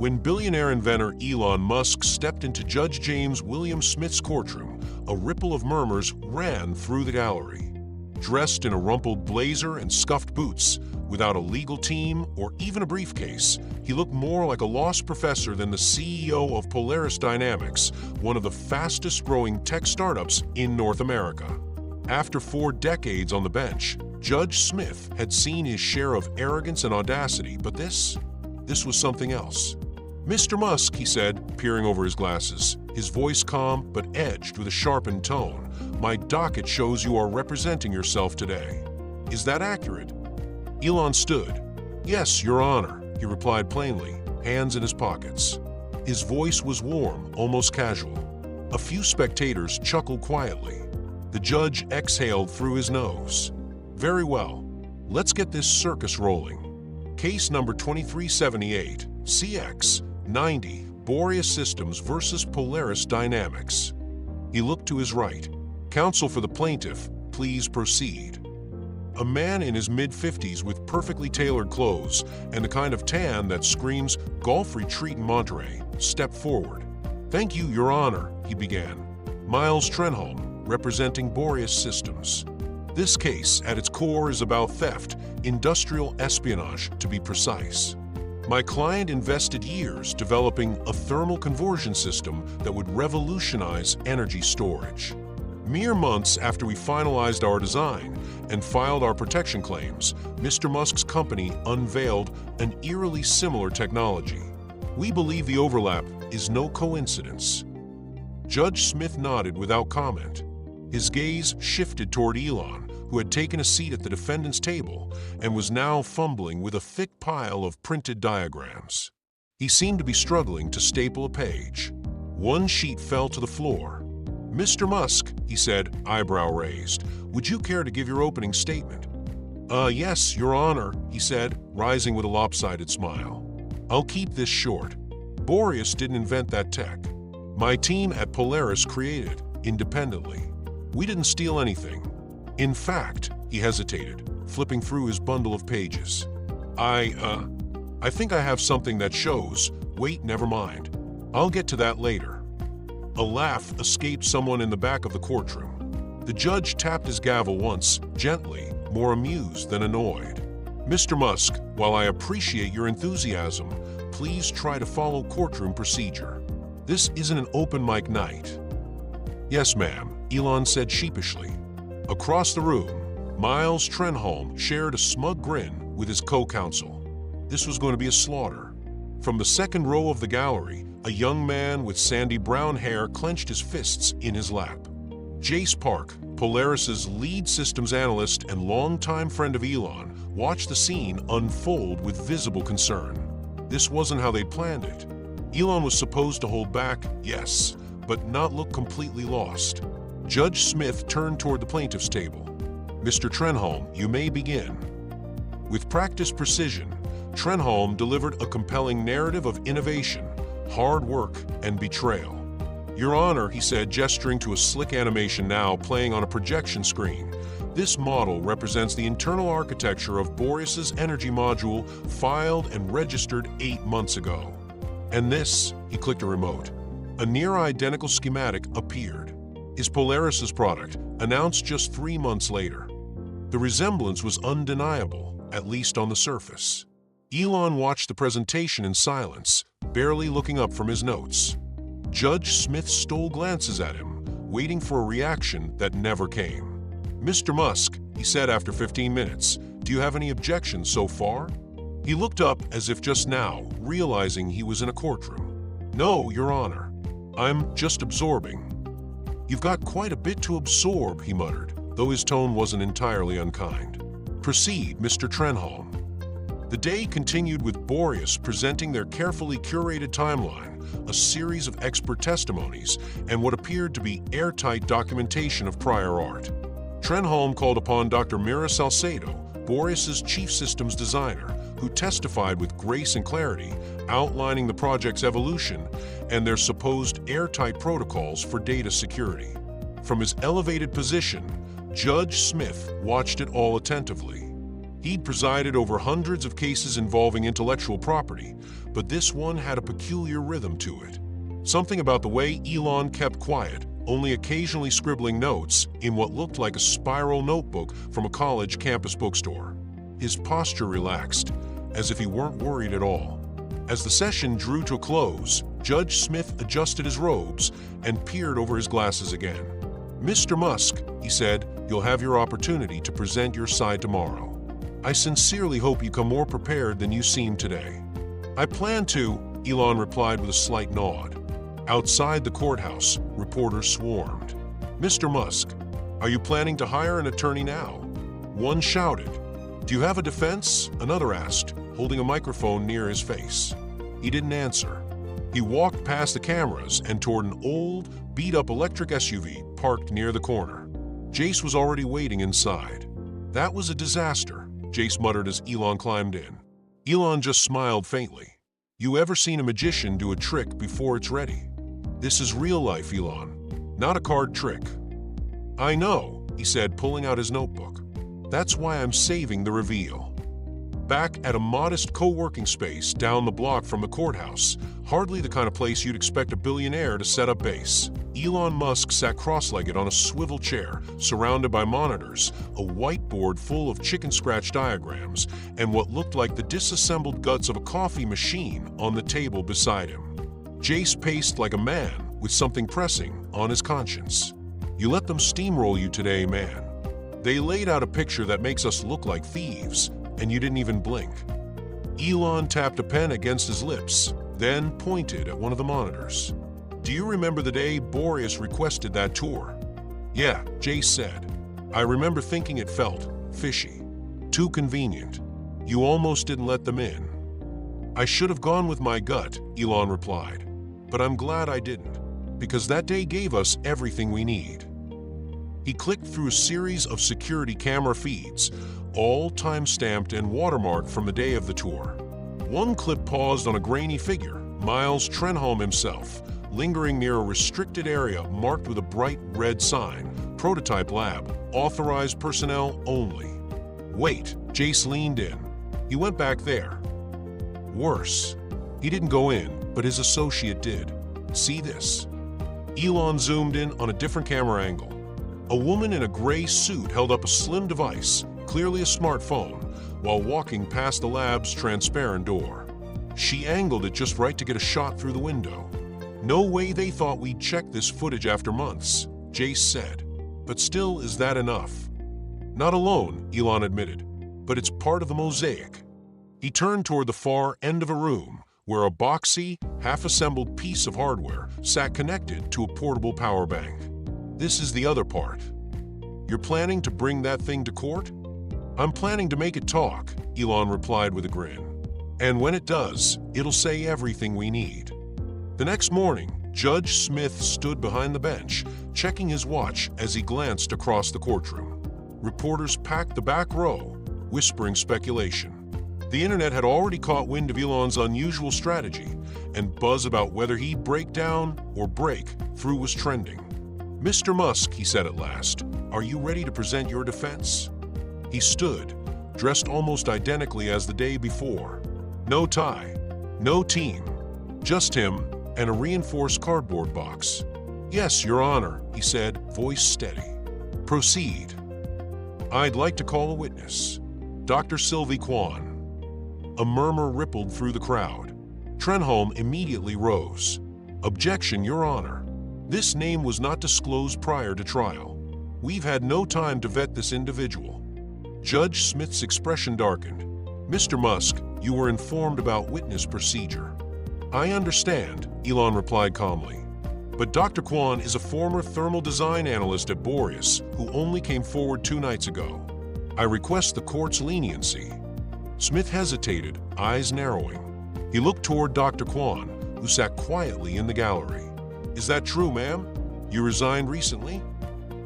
When billionaire inventor Elon Musk stepped into Judge James William Smith's courtroom, a ripple of murmurs ran through the gallery. Dressed in a rumpled blazer and scuffed boots, without a legal team or even a briefcase, he looked more like a lost professor than the CEO of Polaris Dynamics, one of the fastest-growing tech startups in North America. After 4 decades on the bench, Judge Smith had seen his share of arrogance and audacity, but this was something else. "Mr. Musk," he said, peering over his glasses, his voice calm but edged with a sharpened tone, "my docket shows you are representing yourself today. Is that accurate?" Elon stood. "Yes, Your Honor," he replied plainly, hands in his pockets. His voice was warm, almost casual. A few spectators chuckled quietly. The judge exhaled through his nose. "Very well. Let's get this circus rolling. Case number 2378, CX90, Boreas Systems versus Polaris Dynamics." He looked to his right. "Counsel for the plaintiff, please proceed." A man in his mid-50s with perfectly tailored clothes and the kind of tan that screams golf retreat in Monterey stepped forward. "Thank you, Your Honor," he began. "Miles Trenholm, representing Boreas Systems. This case, at its core, is about theft, industrial espionage, to be precise. My client invested years developing a thermal conversion system that would revolutionize energy storage. Mere months after we finalized our design and filed our protection claims, Mr. Musk's company unveiled an eerily similar technology. We believe the overlap is no coincidence." Judge Smith nodded without comment. His gaze shifted toward Elon, who had taken a seat at the defendant's table and was now fumbling with a thick pile of printed diagrams. He seemed to be struggling to staple a page. One sheet fell to the floor. "Mr. Musk," he said, eyebrow raised, "would you care to give your opening statement?" Yes, Your Honor," he said, rising with a lopsided smile. "I'll keep this short. Boreas didn't invent that tech. My team at Polaris created, independently. We didn't steal anything. In fact," he hesitated, flipping through his bundle of pages. I think I have something that shows. Wait, never mind. I'll get to that later." A laugh escaped someone in the back of the courtroom. The judge tapped his gavel once, gently, more amused than annoyed. "Mr. Musk, while I appreciate your enthusiasm, please try to follow courtroom procedure. This isn't an open mic night." "Yes, ma'am," Elon said sheepishly. Across the room, Miles Trenholm shared a smug grin with his co-counsel. This was going to be a slaughter. From the second row of the gallery, a young man with sandy brown hair clenched his fists in his lap. Jace Park, Polaris's lead systems analyst and longtime friend of Elon, watched the scene unfold with visible concern. This wasn't how they'd planned it. Elon was supposed to hold back, yes, but not look completely lost. Judge Smith turned toward the plaintiff's table. "Mr. Trenholm, you may begin." With practiced precision, Trenholm delivered a compelling narrative of innovation, hard work, and betrayal. "Your Honor," he said, gesturing to a slick animation now playing on a projection screen, "this model represents the internal architecture of Boreas's energy module filed and registered 8 months ago. And this," he clicked a remote. A near-identical schematic appeared. "Is Polaris's product, announced just 3 months later." The resemblance was undeniable, at least on the surface. Elon watched the presentation in silence, barely looking up from his notes. Judge Smith stole glances at him, waiting for a reaction that never came. "Mr. Musk," he said after 15 minutes, "do you have any objections so far?" He looked up as if just now, realizing he was in a courtroom. "No, Your Honor. I'm just absorbing." "You've got quite a bit to absorb," he muttered, though his tone wasn't entirely unkind. "Proceed, Mr. Trenholm." The day continued with Boreas presenting their carefully curated timeline, a series of expert testimonies, and what appeared to be airtight documentation of prior art. Trenholm called upon Dr. Mira Salcedo, Boreas's chief systems designer, who testified with grace and clarity, outlining the project's evolution and their supposed airtight protocols for data security. From his elevated position, Judge Smith watched it all attentively. He'd presided over hundreds of cases involving intellectual property, but this one had a peculiar rhythm to it. Something about the way Elon kept quiet, only occasionally scribbling notes in what looked like a spiral notebook from a college campus bookstore. His posture relaxed, as if he weren't worried at all. As the session drew to a close, Judge Smith adjusted his robes and peered over his glasses again. "Mr. Musk," he said, "you'll have your opportunity to present your side tomorrow. I sincerely hope you come more prepared than you seem today." "I plan to," Elon replied with a slight nod. Outside the courthouse, reporters swarmed. "Mr. Musk, are you planning to hire an attorney now?" One shouted. "Do you have a defense?" Another asked, holding a microphone near his face. He didn't answer. He walked past the cameras and toward an old, beat-up electric SUV parked near the corner. Jace was already waiting inside. "That was a disaster," Jace muttered as Elon climbed in. Elon just smiled faintly. "You ever seen a magician do a trick before it's ready? This is real life, Elon, not a card trick." "I know," he said, pulling out his notebook. "That's why I'm saving the reveal." Back at a modest co-working space down the block from the courthouse, hardly the kind of place you'd expect a billionaire to set up base, Elon Musk sat cross-legged on a swivel chair, surrounded by monitors, a whiteboard full of chicken scratch diagrams, and what looked like the disassembled guts of a coffee machine on the table beside him. Jace paced like a man with something pressing on his conscience. "You let them steamroll you today, man. They laid out a picture that makes us look like thieves, and you didn't even blink." Elon tapped a pen against his lips, then pointed at one of the monitors. "Do you remember the day Boreas requested that tour?" "Yeah," Jace said. "I remember thinking it felt fishy. Too convenient. You almost didn't let them in." "I should have gone with my gut," Elon replied. "But I'm glad I didn't, because that day gave us everything we need." He clicked through a series of security camera feeds, all time-stamped and watermarked from the day of the tour. One clip paused on a grainy figure, Miles Trenholm himself, lingering near a restricted area marked with a bright red sign, "Prototype Lab, authorized personnel only." "Wait," Jace leaned in. He went back there. Worse, he didn't go in, but his associate did. "See this?" Elon zoomed in on a different camera angle. A woman in a gray suit held up a slim device, clearly a smartphone, while walking past the lab's transparent door. She angled it just right to get a shot through the window. "No way they thought we'd check this footage after months," Jace said. "But still, is that enough?" "Not alone," Elon admitted, "but it's part of the mosaic." He turned toward the far end of a room, where a boxy, half-assembled piece of hardware sat connected to a portable power bank. "This is the other part. You're planning to bring that thing to court?" "I'm planning to make it talk," Elon replied with a grin. "And when it does, it'll say everything we need." The next morning, Judge Smith stood behind the bench, checking his watch as he glanced across the courtroom. Reporters packed the back row, whispering speculation. The internet had already caught wind of Elon's unusual strategy, and buzz about whether he'd break down or break through was trending. "Mr. Musk," he said at last, "are you ready to present your defense?" He stood, dressed almost identically as the day before. No tie, no team, just him and a reinforced cardboard box. "Yes, Your Honor," he said, voice steady. "Proceed." "I'd like to call a witness. Dr. Sylvie Kwan." A murmur rippled through the crowd. Trenholm immediately rose. "Objection, Your Honor. This name was not disclosed prior to trial. We've had no time to vet this individual." Judge Smith's expression darkened. "Mr. Musk, you were informed about witness procedure." "I understand," Elon replied calmly. "But Dr. Kwan is a former thermal design analyst at Boreas who only came forward 2 nights ago. I request the court's leniency." Smith hesitated, eyes narrowing. He looked toward Dr. Kwan, who sat quietly in the gallery. "Is that true, ma'am? You resigned recently?"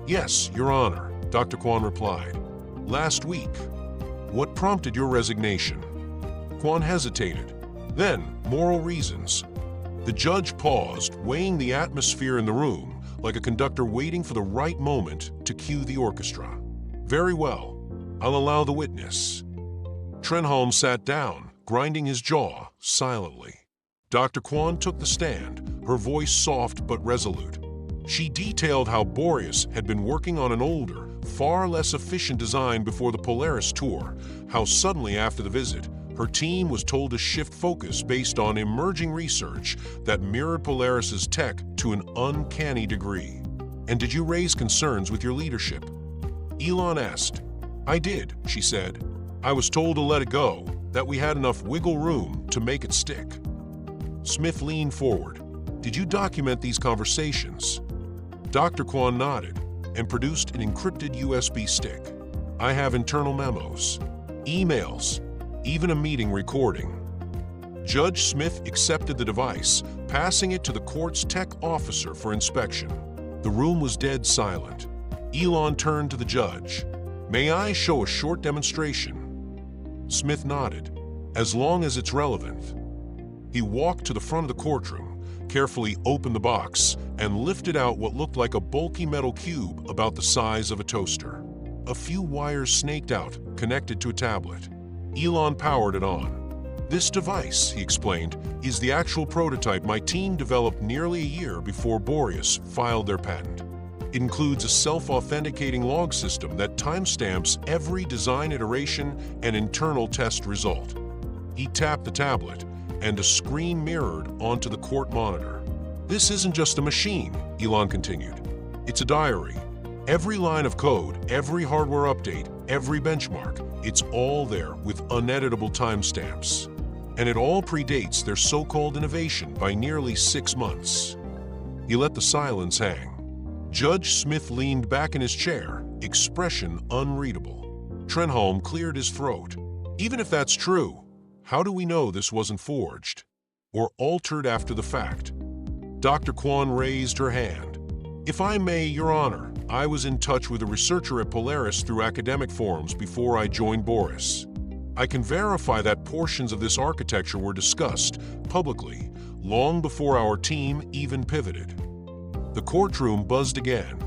"Yes, Your Honor," Dr. Kwan replied. "Last week." "What prompted your resignation?" Kwan hesitated. Then, moral reasons. The judge paused, weighing the atmosphere in the room, like a conductor waiting for the right moment to cue the orchestra. "Very well. I'll allow the witness. Trenholm sat down, grinding his jaw silently. Dr. Kwon took the stand, her voice soft but resolute. She detailed how Boreas had been working on an older, far less efficient design before the Polaris tour, how suddenly after the visit, her team was told to shift focus based on emerging research that mirrored Polaris's tech to an uncanny degree. "And did you raise concerns with your leadership?" Elon asked. "I did," she said. "I was told to let it go, that we had enough wiggle room to make it stick." Smith leaned forward. "Did you document these conversations?" Dr. Kwon nodded and produced an encrypted USB stick. "I have internal memos, emails, even a meeting recording." Judge Smith accepted the device, passing it to the court's tech officer for inspection. The room was dead silent. Elon turned to the judge. "May I show a short demonstration?" Smith nodded. "As long as it's relevant." He walked to the front of the courtroom, carefully opened the box, and lifted out what looked like a bulky metal cube about the size of a toaster. A few wires snaked out, connected to a tablet. Elon powered it on. "This device," he explained, "is the actual prototype my team developed nearly a year before Boreas filed their patent. It includes a self-authenticating log system that timestamps every design iteration and internal test result." He tapped the tablet, and a screen mirrored onto the court monitor. "This isn't just a machine," Elon continued. "It's a diary. Every line of code, every hardware update, every benchmark, it's all there with uneditable timestamps. And it all predates their so-called innovation by nearly 6 months." He let the silence hang. Judge Smith leaned back in his chair, expression unreadable. Trenholm cleared his throat. "Even if that's true, how do we know this wasn't forged or altered after the fact?" Dr. Kwon raised her hand. "If I may, Your Honor, I was in touch with a researcher at Polaris through academic forums before I joined Boreas. I can verify that portions of this architecture were discussed publicly long before our team even pivoted." The courtroom buzzed again.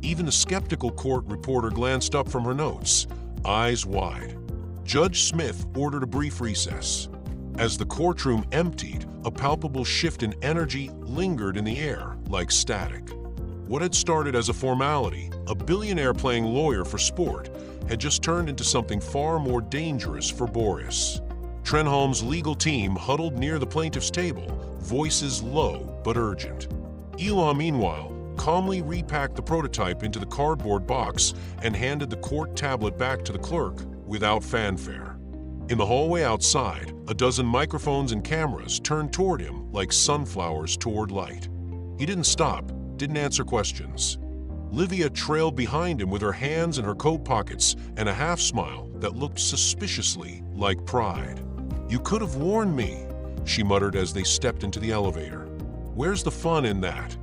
Even the skeptical court reporter glanced up from her notes, eyes wide. Judge Smith ordered a brief recess. As the courtroom emptied, a palpable shift in energy lingered in the air like static. What had started as a formality, a billionaire playing lawyer for sport, had just turned into something far more dangerous for Boreas. Trenholm's legal team huddled near the plaintiff's table, voices low but urgent. Elon, meanwhile, calmly repacked the prototype into the cardboard box and handed the court tablet back to the clerk without fanfare. In the hallway outside, a dozen microphones and cameras turned toward him like sunflowers toward light. He didn't stop, didn't answer questions. Livia trailed behind him with her hands in her coat pockets and a half-smile that looked suspiciously like pride. "You could have warned me," she muttered as they stepped into the elevator. "Where's the fun in that?"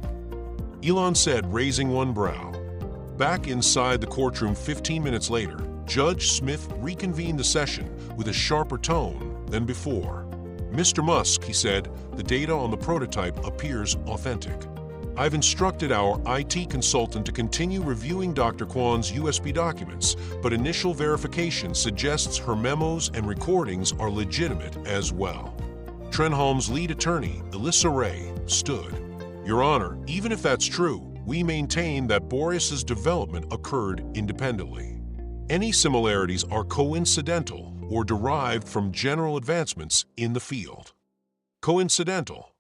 Elon said, raising one brow. Back inside the courtroom 15 minutes later, Judge Smith reconvened the session with a sharper tone than before. "Mr. Musk," he said, "the data on the prototype appears authentic. I've instructed our IT consultant to continue reviewing Dr. Kwon's USB documents, but initial verification suggests her memos and recordings are legitimate as well." Trenholm's lead attorney, Alyssa Ray, stood. "Your Honor, even if that's true, we maintain that Boreas's development occurred independently. Any similarities are coincidental or derived from general advancements in the field." "Coincidental?"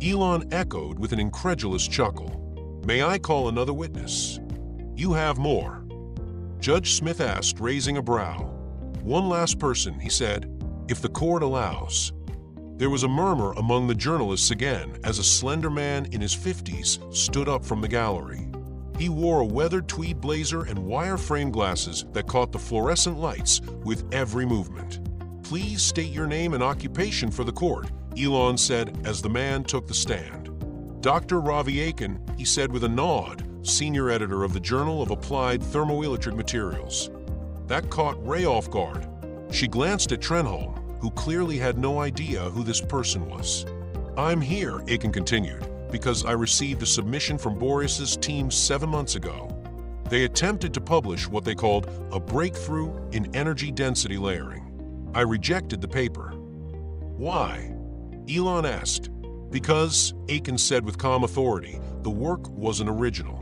Elon echoed with an incredulous chuckle. "May I call another witness?" "You have more?" Judge Smith asked, raising a brow. "One last person," he said, "if the court allows." There was a murmur among the journalists again as a slender man in his 50s stood up from the gallery. He wore a weathered tweed blazer and wire-frame glasses that caught the fluorescent lights with every movement. "Please state your name and occupation for the court," Elon said as the man took the stand. "Dr. Ravi Aiken," he said with a nod, senior editor of the Journal of Applied Thermoelectric Materials. That caught Ray off guard. She glanced at Trenholm, who clearly had no idea who this person was. "I'm here," Aiken continued, "because I received a submission from Boreas's team 7 months ago. They attempted to publish what they called a breakthrough in energy density layering. I rejected the paper. Why? Elon asked. Because, Aiken said with calm authority, the work wasn't original.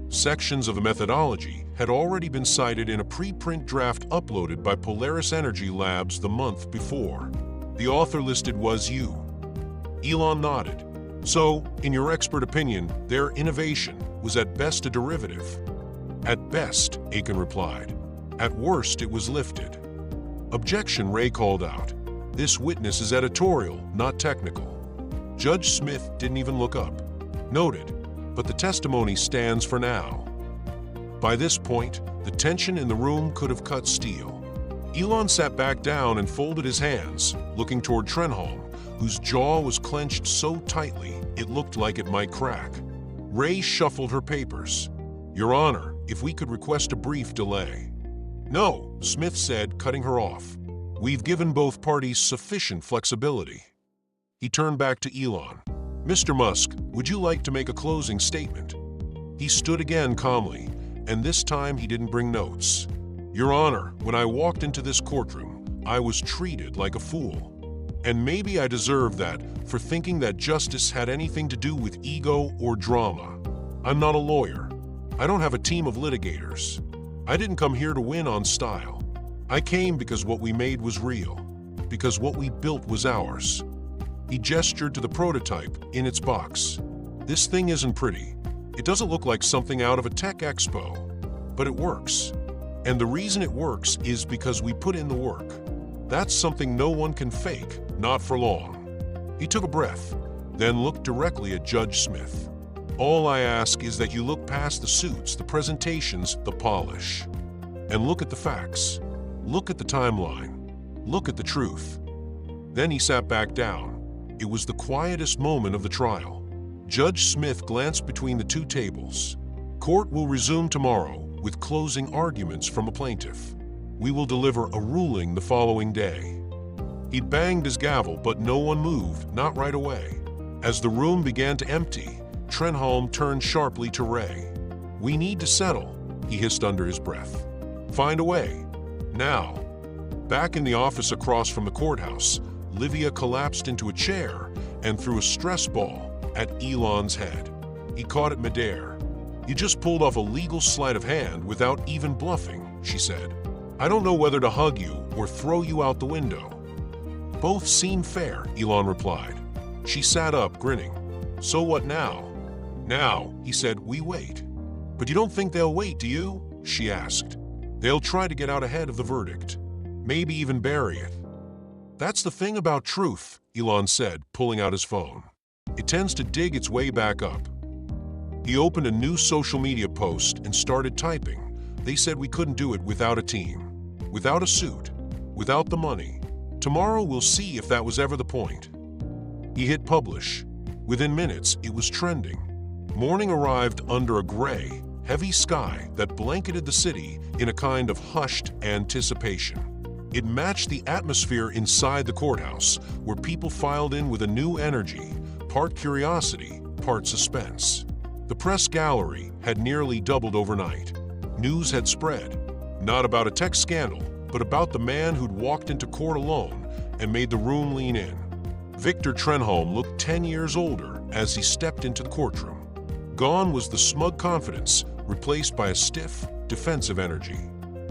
Sections of the methodology had already been cited in a preprint draft uploaded by Polaris Energy Labs the month before. The author listed was you. Elon nodded. So, in your expert opinion, their innovation was at best a derivative? At best, Aiken replied. At worst, it was lifted. Objection, Ray called out. This witness is editorial, not technical. Judge Smith didn't even look up. Noted, but the testimony stands for now. By this point, the tension in the room could have cut steel. Elon sat back down and folded his hands, looking toward Trenholm, whose jaw was clenched so tightly it looked like it might crack. Ray shuffled her papers. Your Honor, if we could request a brief delay. No, Smith said, cutting her off. We've given both parties sufficient flexibility. He turned back to Elon. Mr. Musk, would you like to make a closing statement? He stood again calmly, and this time he didn't bring notes. Your Honor, when I walked into this courtroom, I was treated like a fool. And maybe I deserve that for thinking that justice had anything to do with ego or drama. I'm not a lawyer. I don't have a team of litigators. I didn't come here to win on style. I came because what we made was real, because what we built was ours. He gestured to the prototype in its box. This thing isn't pretty. It doesn't look like something out of a tech expo, but it works. And the reason it works is because we put in the work. That's something no one can fake, not for long. He took a breath, then looked directly at Judge Smith. All I ask is that you look past the suits, the presentations, the polish, and look at the facts. Look at the timeline. Look at the truth. Then he sat back down. It was the quietest moment of the trial. Judge Smith glanced between the two tables. Court will resume tomorrow with closing arguments from a plaintiff. We will deliver a ruling the following day. He'd banged his gavel, but no one moved, not right away. As the room began to empty, Trenholm turned sharply to Ray. We need to settle, he hissed under his breath. Find a way. Now. Back in the office across from the courthouse, Livia collapsed into a chair and threw a stress ball at Elon's head. He caught it midair. You just pulled off a legal sleight of hand without even bluffing, she said. I don't know whether to hug you or throw you out the window. Both seem fair, Elon replied. She sat up, grinning. So what now? Now, he said, we wait. But you don't think they'll wait, do you? She asked. They'll try to get out ahead of the verdict. Maybe even bury it. That's the thing about truth, Elon said, pulling out his phone. It tends to dig its way back up. He opened a new social media post and started typing. They said we couldn't do it without a team, without a suit, without the money. Tomorrow we'll see if that was ever the point. He hit publish. Within minutes, it was trending. Morning arrived under a gray, heavy sky that blanketed the city in a kind of hushed anticipation. It matched the atmosphere inside the courthouse, where people filed in with a new energy, part curiosity, part suspense. The press gallery had nearly doubled overnight. News had spread, not about a tech scandal, but about the man who'd walked into court alone and made the room lean in. Victor Trenholm looked 10 years older as he stepped into the courtroom. Gone was the smug confidence, replaced by a stiff, defensive energy.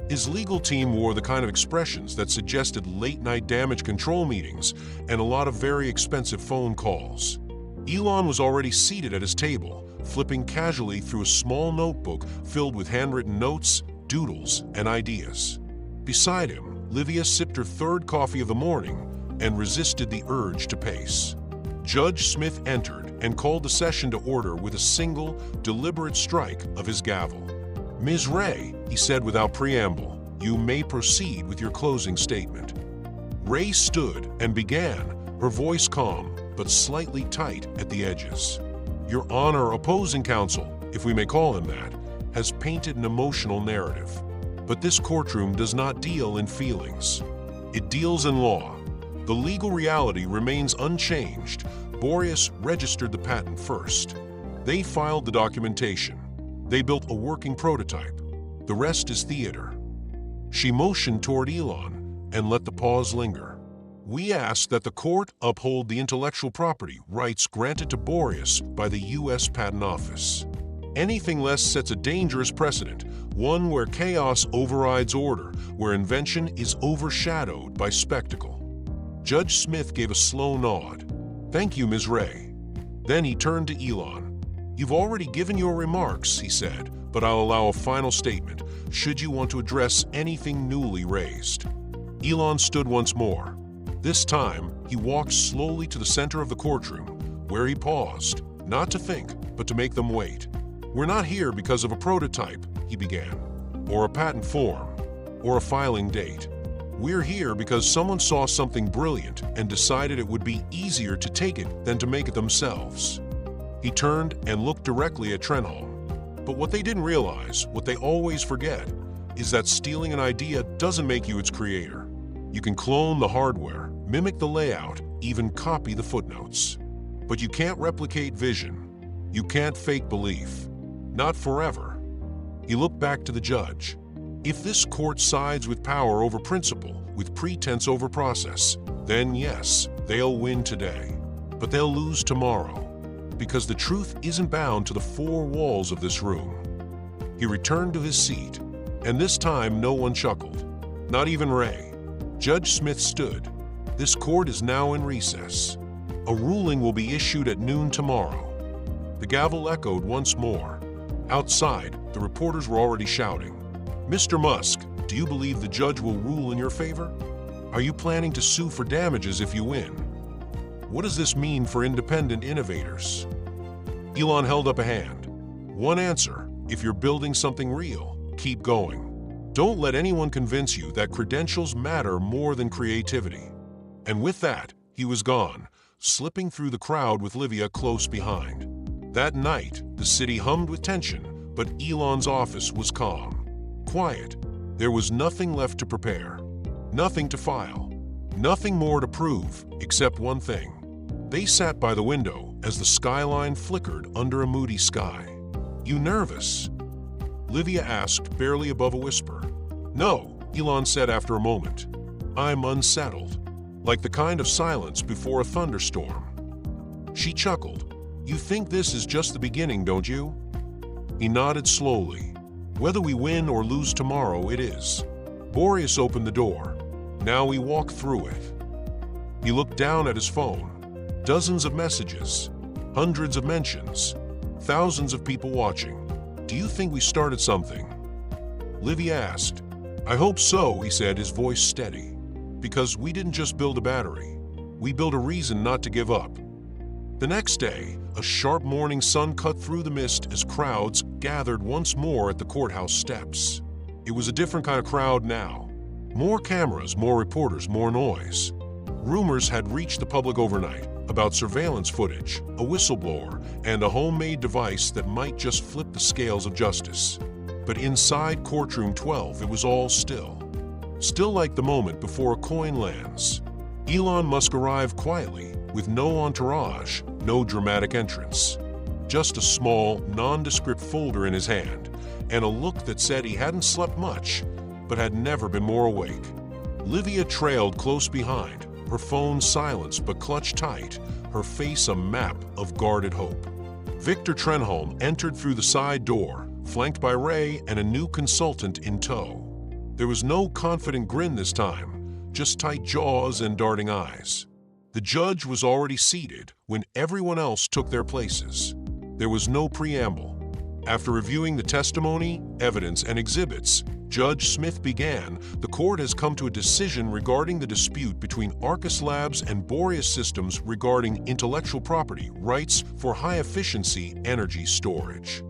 His legal team wore the kind of expressions that suggested late-night damage control meetings and a lot of very expensive phone calls. Elon was already seated at his table, flipping casually through a small notebook filled with handwritten notes, doodles, and ideas. Beside him, Livia sipped her third coffee of the morning and resisted the urge to pace. Judge Smith entered and called the session to order with a single, deliberate strike of his gavel. Ms. Ray, he said without preamble, you may proceed with your closing statement. Ray stood and began, her voice calm but slightly tight at the edges. Your Honor, opposing counsel, if we may call him that, has painted an emotional narrative. But this courtroom does not deal in feelings. It deals in law. The legal reality remains unchanged. Boreas registered the patent first. They filed the documentation. They built a working prototype. The rest is theater. She motioned toward Elon, and let the pause linger. We ask that the court uphold the intellectual property rights granted to Boreas by the U.S. Patent Office. Anything less sets a dangerous precedent, one where chaos overrides order, where invention is overshadowed by spectacle. Judge Smith gave a slow nod. "Thank you, Ms. Ray." Then he turned to Elon. "You've already given your remarks," he said, "but I'll allow a final statement, should you want to address anything newly raised." Elon stood once more. This time, he walked slowly to the center of the courtroom, where he paused, not to think, but to make them wait. "We're not here because of a prototype," he began, "or a patent form, or a filing date. We're here because someone saw something brilliant and decided it would be easier to take it than to make it themselves." He turned and looked directly at Trenholm. But what they didn't realize, what they always forget, is that stealing an idea doesn't make you its creator. You can clone the hardware, mimic the layout, even copy the footnotes. But you can't replicate vision. You can't fake belief. Not forever. He looked back to the judge. If this court sides with power over principle, with pretense over process, then yes, they'll win today. But they'll lose tomorrow, because the truth isn't bound to the four walls of this room. He returned to his seat, and this time no one chuckled, not even Ray. Judge Smith stood. "This court is now in recess. A ruling will be issued at noon tomorrow." The gavel echoed once more. Outside, the reporters were already shouting. "Mr. Musk, do you believe the judge will rule in your favor? Are you planning to sue for damages if you win? What does this mean for independent innovators?" Elon held up a hand. "One answer: if you're building something real, keep going. Don't let anyone convince you that credentials matter more than creativity." And with that, he was gone, slipping through the crowd with Livia close behind. That night, the city hummed with tension, but Elon's office was calm. Quiet. There was nothing left to prepare, nothing to file, nothing more to prove, except one thing. They sat by the window as the skyline flickered under a moody sky. "You nervous?" Livia asked, barely above a whisper. "No," Elon said after a moment. "I'm unsettled, like the kind of silence before a thunderstorm." She chuckled. "You think this is just the beginning, don't you?" He nodded slowly. "Whether we win or lose tomorrow, it is." Boreas opened the door. Now we walk through it. He looked down at his phone. Dozens of messages, hundreds of mentions, thousands of people watching. "Do you think we started something?" Livia asked. "I hope so," he said, his voice steady. "Because we didn't just build a battery. We built a reason not to give up." The next day, a sharp morning sun cut through the mist as crowds gathered once more at the courthouse steps. It was a different kind of crowd now. More cameras, more reporters, more noise. Rumors had reached the public overnight about surveillance footage, a whistleblower, and a homemade device that might just flip the scales of justice. But inside courtroom 12, it was all still. Still like the moment before a coin lands. Elon Musk arrived quietly, with no entourage, no dramatic entrance. Just a small, nondescript folder in his hand, and a look that said he hadn't slept much, but had never been more awake. Livia trailed close behind, her phone silenced but clutched tight, her face a map of guarded hope. Victor Trenholm entered through the side door, flanked by Ray and a new consultant in tow. There was no confident grin this time, just tight jaws and darting eyes. The judge was already seated when everyone else took their places. There was no preamble. After reviewing the testimony, evidence, and exhibits, Judge Smith began, "The court has come to a decision regarding the dispute between Arcus Labs and Boreas Systems regarding intellectual property rights for high-efficiency energy storage."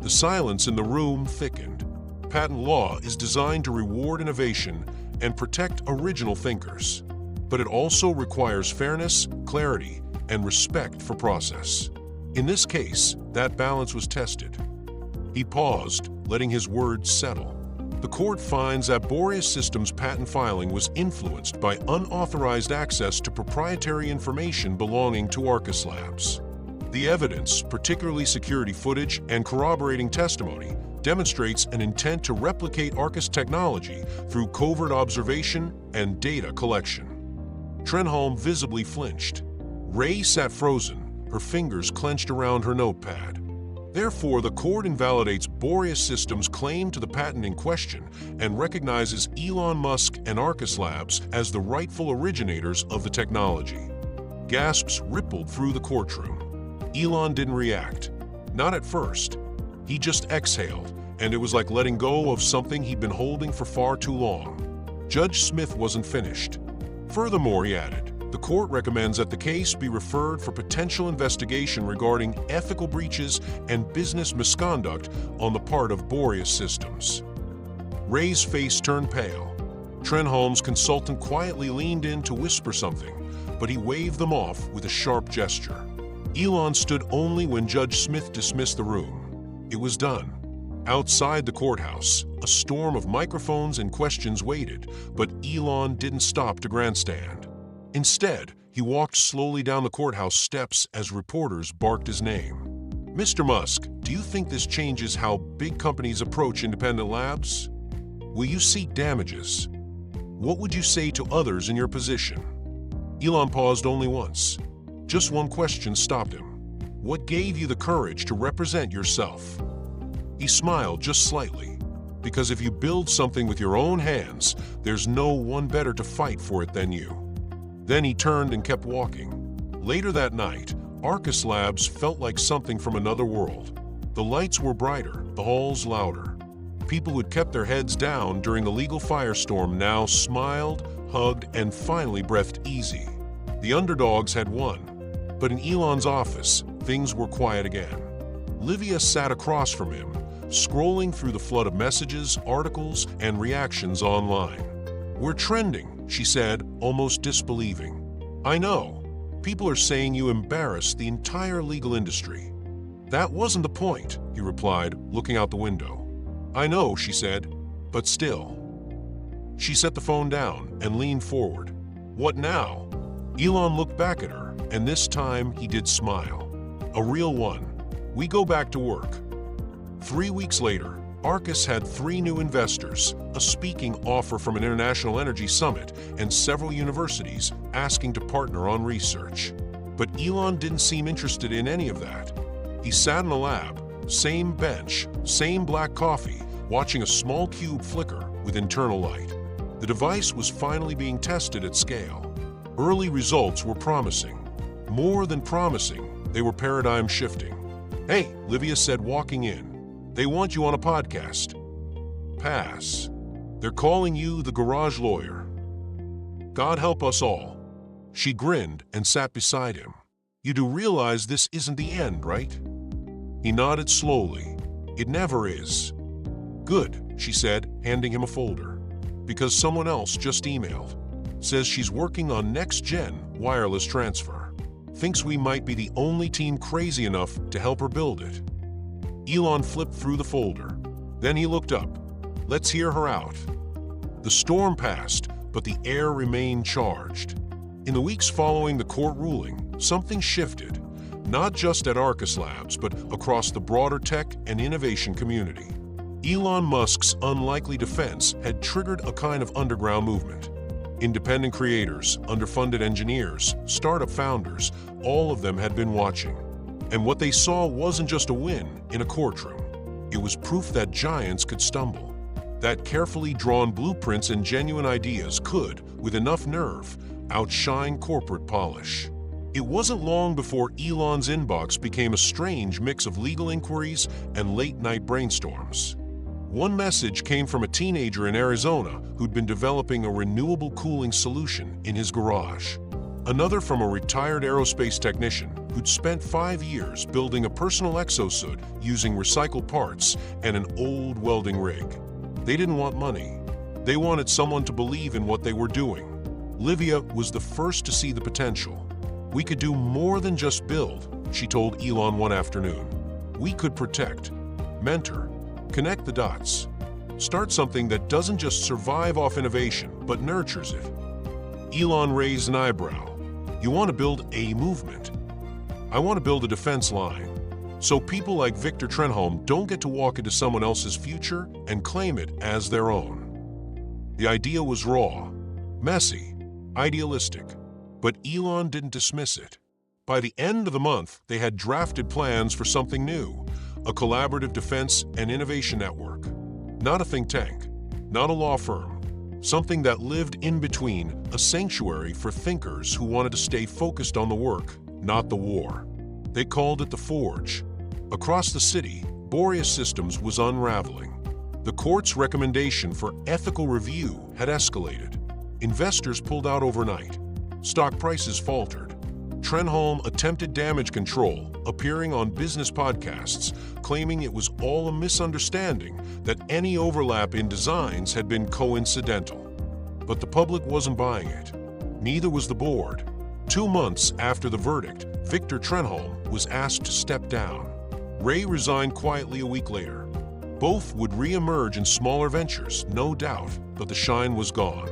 The silence in the room thickened. Patent law is designed to reward innovation and protect original thinkers. But it also requires fairness, clarity, and respect for process. In this case, that balance was tested. He paused, letting his words settle. The court finds that Boreas Systems' patent filing was influenced by unauthorized access to proprietary information belonging to Arcus Labs. The evidence, particularly security footage and corroborating testimony, demonstrates an intent to replicate Arcus technology through covert observation and data collection. Trenholm visibly flinched. Ray sat frozen, her fingers clenched around her notepad. Therefore, the court invalidates Boreas Systems' claim to the patent in question and recognizes Elon Musk and Arcus Labs as the rightful originators of the technology. Gasps rippled through the courtroom. Elon didn't react. Not at first. He just exhaled, and it was like letting go of something he'd been holding for far too long. Judge Smith wasn't finished. Furthermore, he added, the court recommends that the case be referred for potential investigation regarding ethical breaches and business misconduct on the part of Boreas Systems. Ray's face turned pale. Trenholm's consultant quietly leaned in to whisper something, but he waved them off with a sharp gesture. Elon stood only when Judge Smith dismissed the room. It was done. Outside the courthouse, a storm of microphones and questions waited, but Elon didn't stop to grandstand. Instead, he walked slowly down the courthouse steps as reporters barked his name. Mr. Musk, do you think this changes how big companies approach independent labs? Will you seek damages? What would you say to others in your position? Elon paused only once. Just one question stopped him. What gave you the courage to represent yourself? He smiled just slightly. Because if you build something with your own hands, there's no one better to fight for it than you. Then he turned and kept walking. Later that night, Arcus Labs felt like something from another world. The lights were brighter, the halls louder. People who had kept their heads down during the legal firestorm now smiled, hugged, and finally breathed easy. The underdogs had won. But in Elon's office, things were quiet again. Livia sat across from him, scrolling through the flood of messages, articles, and reactions online. We're trending, she said, almost disbelieving. I know. People are saying you embarrassed the entire legal industry. That wasn't the point, he replied, looking out the window. I know, she said, but still. She set the phone down and leaned forward. What now? Elon looked back at her, and this time he did smile. A real one. We go back to work. 3 weeks later, Arcus had 3 new investors, a speaking offer from an international energy summit, and several universities asking to partner on research. But Elon didn't seem interested in any of that. He sat in a lab, same bench, same black coffee, watching a small cube flicker with internal light. The device was finally being tested at scale. Early results were promising. More than promising, they were paradigm shifting. Hey, Livia said, walking in. They want you on a podcast. Pass. They're calling you the garage lawyer. God help us all. She grinned and sat beside him. You do realize this isn't the end, right? He nodded slowly. It never is. Good, she said, handing him a folder. Because someone else just emailed. Says she's working on next-gen wireless transfer. Thinks we might be the only team crazy enough to help her build it. Elon flipped through the folder. Then he looked up. Let's hear her out. The storm passed, but the air remained charged. In the weeks following the court ruling, something shifted, not just at Arcus Labs, but across the broader tech and innovation community. Elon Musk's unlikely defense had triggered a kind of underground movement. Independent creators, underfunded engineers, startup founders, all of them had been watching. And what they saw wasn't just a win in a courtroom. It was proof that giants could stumble, that carefully drawn blueprints and genuine ideas could, with enough nerve, outshine corporate polish. It wasn't long before Elon's inbox became a strange mix of legal inquiries and late-night brainstorms. One message came from a teenager in Arizona who'd been developing a renewable cooling solution in his garage. Another from a retired aerospace technician who'd spent 5 years building a personal exosuit using recycled parts and an old welding rig. They didn't want money. They wanted someone to believe in what they were doing. Livia was the first to see the potential. We could do more than just build, she told Elon one afternoon. We could protect, mentor, connect the dots. Start something that doesn't just survive off innovation, but nurtures it. Elon raised an eyebrow. You want to build a movement? I want to build a defense line. So people like Victor Trenholm don't get to walk into someone else's future and claim it as their own. The idea was raw, messy, idealistic, but Elon didn't dismiss it. By the end of the month, they had drafted plans for something new, a collaborative defense and innovation network. Not a think tank, not a law firm, something that lived in between, a sanctuary for thinkers who wanted to stay focused on the work, not the war. They called it the Forge. Across the city, Boreas Systems was unraveling. The court's recommendation for ethical review had escalated. Investors pulled out overnight. Stock prices faltered. Trenholm attempted damage control, appearing on business podcasts, claiming it was all a misunderstanding, that any overlap in designs had been coincidental. But the public wasn't buying it. Neither was the board. 2 months after the verdict, Victor Trenholm was asked to step down. Ray resigned quietly a week later. Both would re-emerge in smaller ventures, no doubt, but the shine was gone.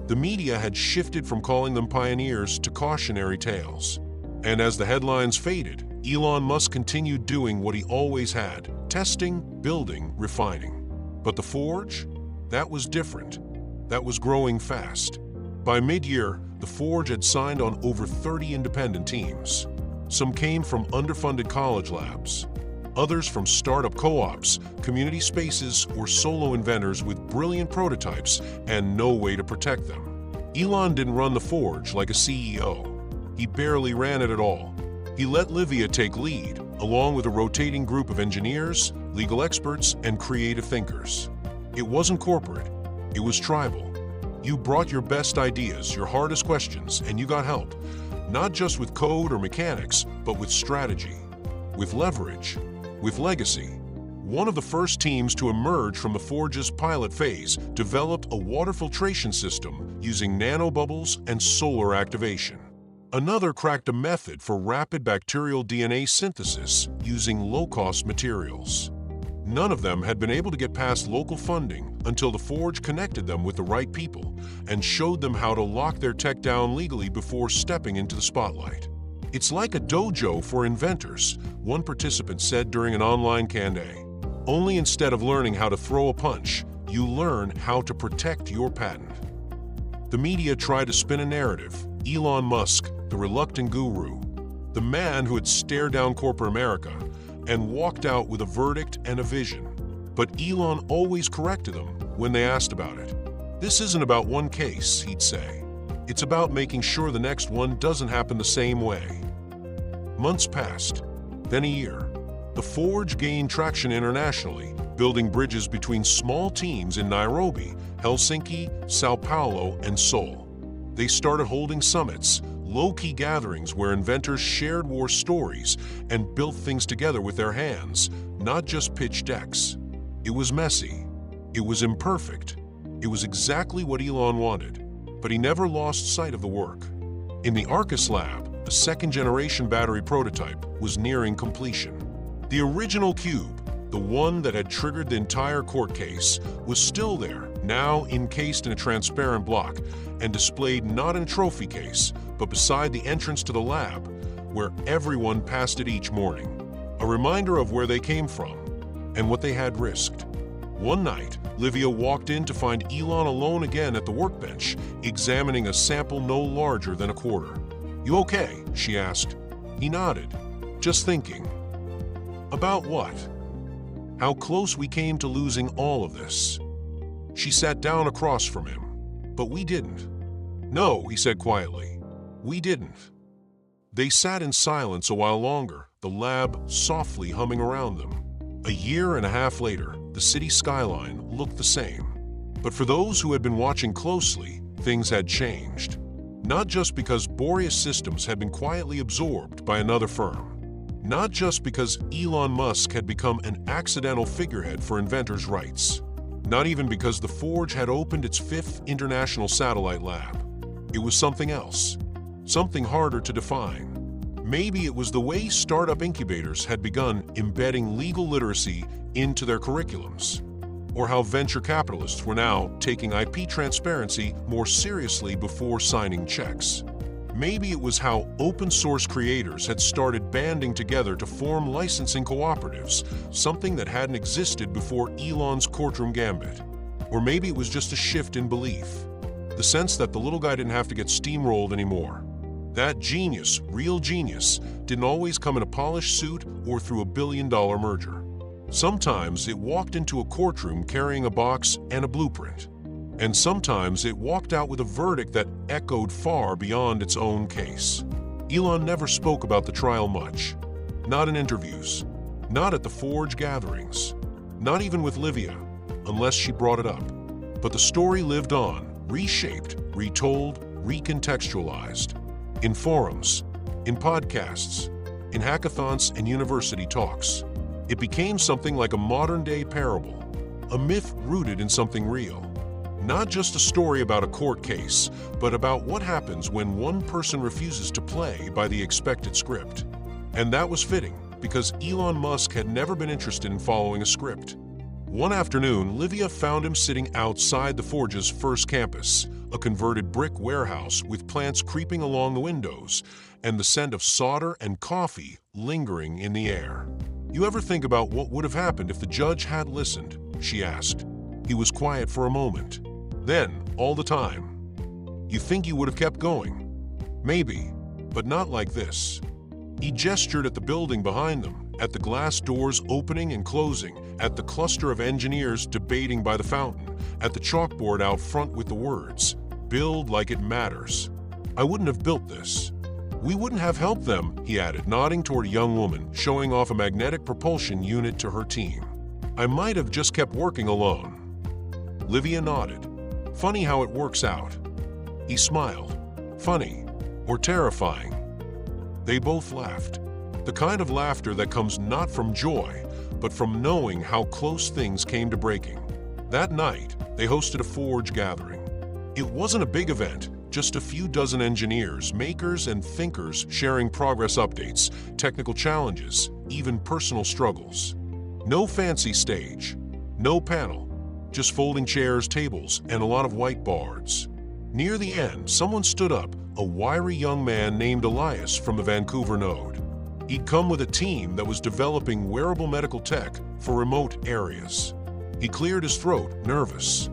The media had shifted from calling them pioneers to cautionary tales. And as the headlines faded, Elon Musk continued doing what he always had, testing, building, refining. But the Forge? That was different. That was growing fast. By mid-year, the Forge had signed on over 30 independent teams. Some came from underfunded college labs. Others from startup co-ops, community spaces, or solo inventors with brilliant prototypes and no way to protect them. Elon didn't run the Forge like a CEO. He barely ran it at all. He let Livia take lead, along with a rotating group of engineers, legal experts, and creative thinkers. It wasn't corporate. It was tribal. You brought your best ideas, your hardest questions, and you got help. Not just with code or mechanics, but with strategy, with leverage, with legacy. One of the first teams to emerge from the Forge's pilot phase developed a water filtration system using nanobubbles and solar activation. Another cracked a method for rapid bacterial DNA synthesis using low-cost materials. None of them had been able to get past local funding until the Forge connected them with the right people and showed them how to lock their tech down legally before stepping into the spotlight. It's like a dojo for inventors, one participant said during an online Q&A. Only instead of learning how to throw a punch, you learn how to protect your patent. The media tried to spin a narrative. Elon Musk, the reluctant guru, the man who had stared down corporate America and walked out with a verdict and a vision. But Elon always corrected them when they asked about it. This isn't about one case, he'd say. It's about making sure the next one doesn't happen the same way. Months passed, then a year. The Forge gained traction internationally, building bridges between small teams in Nairobi, Helsinki, Sao Paulo, and Seoul. They started holding summits, low-key gatherings where inventors shared war stories and built things together with their hands, not just pitch decks. It was messy. It was imperfect. It was exactly what Elon wanted, but he never lost sight of the work. In the Arcus lab, a second-generation battery prototype was nearing completion. The original cube, the one that had triggered the entire court case, was still there, now encased in a transparent block and displayed not in a trophy case, but beside the entrance to the lab, where everyone passed it each morning. A reminder of where they came from and what they had risked. One night, Livia walked in to find Elon alone again at the workbench, examining a sample no larger than a quarter. "You okay?" she asked. He nodded. "Just thinking." "About what?" "How close we came to losing all of this." She sat down across from him. "But we didn't." "No," he said quietly. "We didn't." They sat in silence a while longer, the lab softly humming around them. A year and a half later, the city skyline looked the same. But for those who had been watching closely, things had changed. Not just because Boreas Systems had been quietly absorbed by another firm. Not just because Elon Musk had become an accidental figurehead for inventors' rights. Not even because the Forge had opened its 5th international satellite lab. It was something else. Something harder to define. Maybe it was the way startup incubators had begun embedding legal literacy into their curriculums. Or how venture capitalists were now taking IP transparency more seriously before signing checks. Maybe it was how open-source creators had started banding together to form licensing cooperatives, something that hadn't existed before Elon's courtroom gambit. Or maybe it was just a shift in belief, the sense that the little guy didn't have to get steamrolled anymore. That genius, real genius, didn't always come in a polished suit or through a billion-dollar merger. Sometimes it walked into a courtroom carrying a box and a blueprint. And sometimes it walked out with a verdict that echoed far beyond its own case. Elon never spoke about the trial much. Not in interviews. Not at the Forge gatherings. Not even with Livia, unless she brought it up. But the story lived on, reshaped, retold, recontextualized. In forums, in podcasts, in hackathons and university talks. It became something like a modern-day parable, a myth rooted in something real. Not just a story about a court case, but about what happens when one person refuses to play by the expected script. And that was fitting, because Elon Musk had never been interested in following a script. One afternoon, Livia found him sitting outside the Forge's first campus, a converted brick warehouse with plants creeping along the windows, and the scent of solder and coffee lingering in the air. "You ever think about what would have happened if the judge had listened?" she asked. He was quiet for a moment. Then, all the time. "You think you would have kept going?" "Maybe, but not like this." He gestured at the building behind them, at the glass doors opening and closing, at the cluster of engineers debating by the fountain, at the chalkboard out front with the words, "Build like it matters." "I wouldn't have built this. We wouldn't have helped them," he added, nodding toward a young woman, showing off a magnetic propulsion unit to her team. "I might have just kept working alone." Livia nodded. "Funny how it works out." He smiled. "Funny, or terrifying?" They both laughed. The kind of laughter that comes not from joy, but from knowing how close things came to breaking. That night, they hosted a Forge gathering. It wasn't a big event, just a few dozen engineers, makers, and thinkers sharing progress updates, technical challenges, even personal struggles. No fancy stage, no panel. Just folding chairs, tables, and a lot of whiteboards. Near the end, someone stood up, a wiry young man named Elias from the Vancouver node. He'd come with a team that was developing wearable medical tech for remote areas. He cleared his throat, nervous.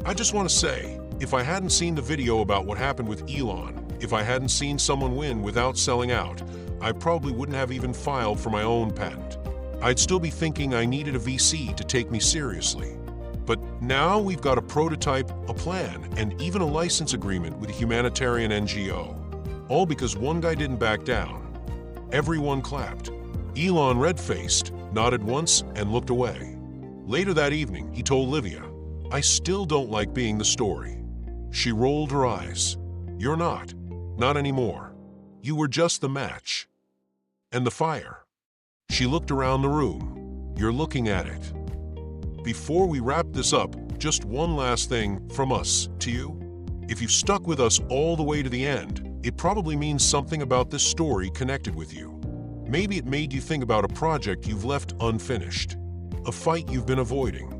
"I just want to say, if I hadn't seen the video about what happened with Elon, if I hadn't seen someone win without selling out, I probably wouldn't have even filed for my own patent. I'd still be thinking I needed a VC to take me seriously. But now we've got a prototype, a plan, and even a license agreement with a humanitarian NGO. All because one guy didn't back down." Everyone clapped. Elon, red-faced, nodded once and looked away. Later that evening, he told Livia, "I still don't like being the story." She rolled her eyes. "You're not. Not anymore. You were just the match." "And the fire." She looked around the room. "You're looking at it." Before we wrap this up, just one last thing from us to you. If you've stuck with us all the way to the end, it probably means something about this story connected with you. Maybe it made you think about a project you've left unfinished, a fight you've been avoiding,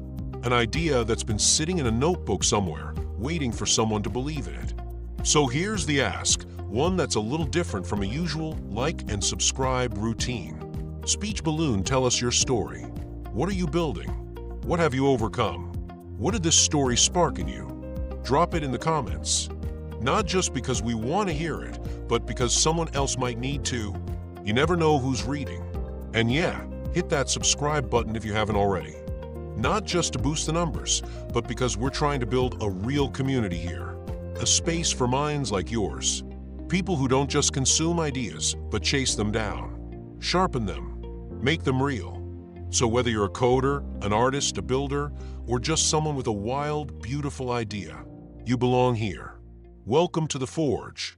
an idea that's been sitting in a notebook somewhere, waiting for someone to believe in it. So here's the ask, one that's a little different from a usual like and subscribe routine. Speech balloon, tell us your story. What are you building? What have you overcome? What did this story spark in you? Drop it in the comments. Not just because we want to hear it, but because someone else might need to. You never know who's reading. And yeah, hit that subscribe button if you haven't already. Not just to boost the numbers, but because we're trying to build a real community here. A space for minds like yours. People who don't just consume ideas, but chase them down. Sharpen them. Make them real. So whether you're a coder, an artist, a builder, or just someone with a wild, beautiful idea, you belong here. Welcome to the Forge.